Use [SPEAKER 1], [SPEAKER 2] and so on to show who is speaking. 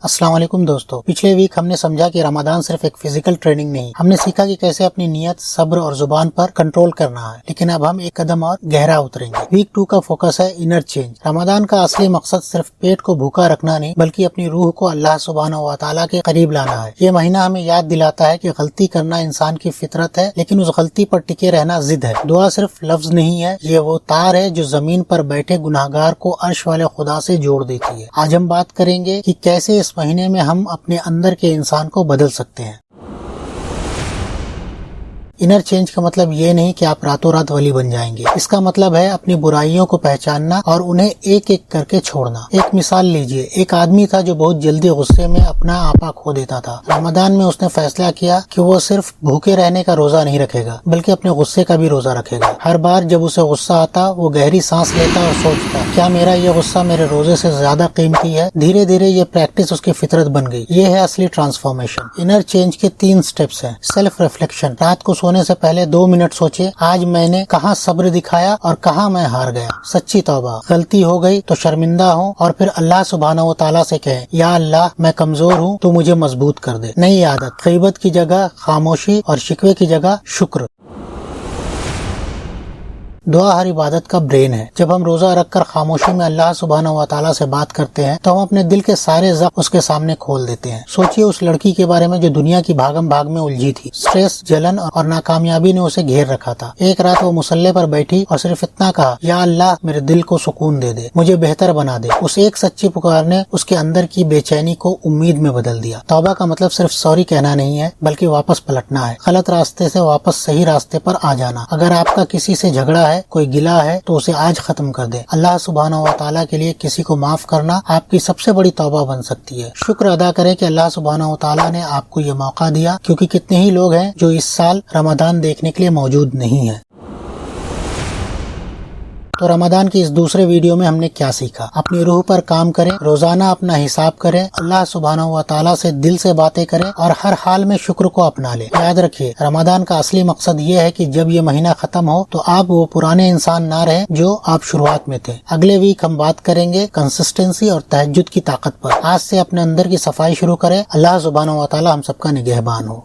[SPEAKER 1] السلام علیکم دوستو، پچھلے ویک ہم نے سمجھا کہ رمضان صرف ایک فزیکل ٹریننگ نہیں، ہم نے سیکھا کہ کیسے اپنی نیت، صبر اور زبان پر کنٹرول کرنا ہے۔ لیکن اب ہم ایک قدم اور گہرا اتریں گے۔ ویک 2 کا فوکس ہے انر چینج۔ رمضان کا اصلی مقصد صرف پیٹ کو بھوکا رکھنا نہیں بلکہ اپنی روح کو اللہ سبحانہ و تعالیٰ کے قریب لانا ہے۔ یہ مہینہ ہمیں یاد دلاتا ہے کہ غلطی کرنا انسان کی فطرت ہے، لیکن اس غلطی پر ٹکے رہنا ضد ہے۔ دعا صرف لفظ نہیں ہے، یہ وہ تار ہے جو زمین پر بیٹھے گناہگار کو عرش والے خدا سے جوڑ دیتی ہے۔ آج ہم بات کریں گے کہ کیسے اس مہینے میں ہم اپنے اندر کے انسان کو بدل سکتے ہیں۔ انر چینج کا مطلب یہ نہیں کہ آپ راتوں رات ولی بن جائیں گے۔ اس کا مطلب ہے اپنی برائیوں کو پہچاننا اور انہیں ایک ایک کر کے چھوڑنا۔ ایک مثال لیجئے، ایک آدمی تھا جو بہت جلدی غصے میں اپنا آپا کھو دیتا تھا۔ رمضان میں اس نے فیصلہ کیا کہ وہ صرف بھوکے رہنے کا روزہ نہیں رکھے گا بلکہ اپنے غصے کا بھی روزہ رکھے گا۔ ہر بار جب اسے غصہ آتا وہ گہری سانس لیتا اور سوچتا، کیا میرا یہ غصہ میرے روزے سے زیادہ قیمتی ہے؟ دھیرے دھیرے یہ پریکٹس اس کی فطرت بن گئی۔ یہ ہے اصلی ٹرانسفارمیشن۔ انر چینج کے 3 سٹیپس ہیں۔ سیلف ریفلیکشن، رات کو سونے سے پہلے 2 منٹ سوچے، آج میں نے کہاں صبر دکھایا اور کہاں میں ہار گیا۔ سچی توبہ، غلطی ہو گئی تو شرمندہ ہوں اور پھر اللہ سبحانہ و تعالیٰ سے کہیں، یا اللہ میں کمزور ہوں تو مجھے مضبوط کر دے۔ نئی عادت، غیبت کی جگہ خاموشی اور شکوے کی جگہ شکر۔ دعا ہر عبادت کا برین ہے۔ جب ہم روزہ رکھ کر خاموشی میں اللہ سبحانہ و تعالیٰ سے بات کرتے ہیں تو ہم اپنے دل کے سارے زخم اس کے سامنے کھول دیتے ہیں۔ سوچئے اس لڑکی کے بارے میں جو دنیا کی بھاگم بھاگ میں الجھی تھی۔ سٹریس، جلن اور ناکامیابی نے اسے گھیر رکھا تھا۔ ایک رات وہ مصلی پر بیٹھی اور صرف اتنا کہا، یا اللہ میرے دل کو سکون دے دے، مجھے بہتر بنا دے۔ اس ایک سچی پکار نے اس کے اندر کی بے چینی کو امید میں بدل دیا۔ توبہ کا مطلب صرف سوری کہنا نہیں ہے بلکہ واپس پلٹنا ہے، غلط راستے سے واپس صحیح راستے پر آ جانا۔ اگر آپ کا کسی سے جھگڑا ہے، کوئی گلا ہے تو اسے آج ختم کر دے۔ اللہ سبحانہ و تعالیٰ کے لیے کسی کو معاف کرنا آپ کی سب سے بڑی توبہ بن سکتی ہے۔ شکر ادا کریں کہ اللہ سبحانہ و تعالیٰ نے آپ کو یہ موقع دیا، کیونکہ کتنے ہی لوگ ہیں جو اس سال رمضان دیکھنے کے لیے موجود نہیں ہیں۔ تو رمضان کی اس دوسرے ویڈیو میں ہم نے کیا سیکھا؟ اپنی روح پر کام کریں، روزانہ اپنا حساب کریں، اللہ سبحانہ و تعالیٰ سے دل سے باتیں کریں اور ہر حال میں شکر کو اپنا لیں۔ یاد رکھیے، رمضان کا اصلی مقصد یہ ہے کہ جب یہ مہینہ ختم ہو تو آپ وہ پرانے انسان نہ رہیں جو آپ شروعات میں تھے۔ اگلے ویک ہم بات کریں گے کنسسٹنسی اور تہجد کی طاقت پر۔ آج سے اپنے اندر کی صفائی شروع کریں۔ اللہ سبحانہ و تعالیٰ ہم سب کا نگہبان ہو۔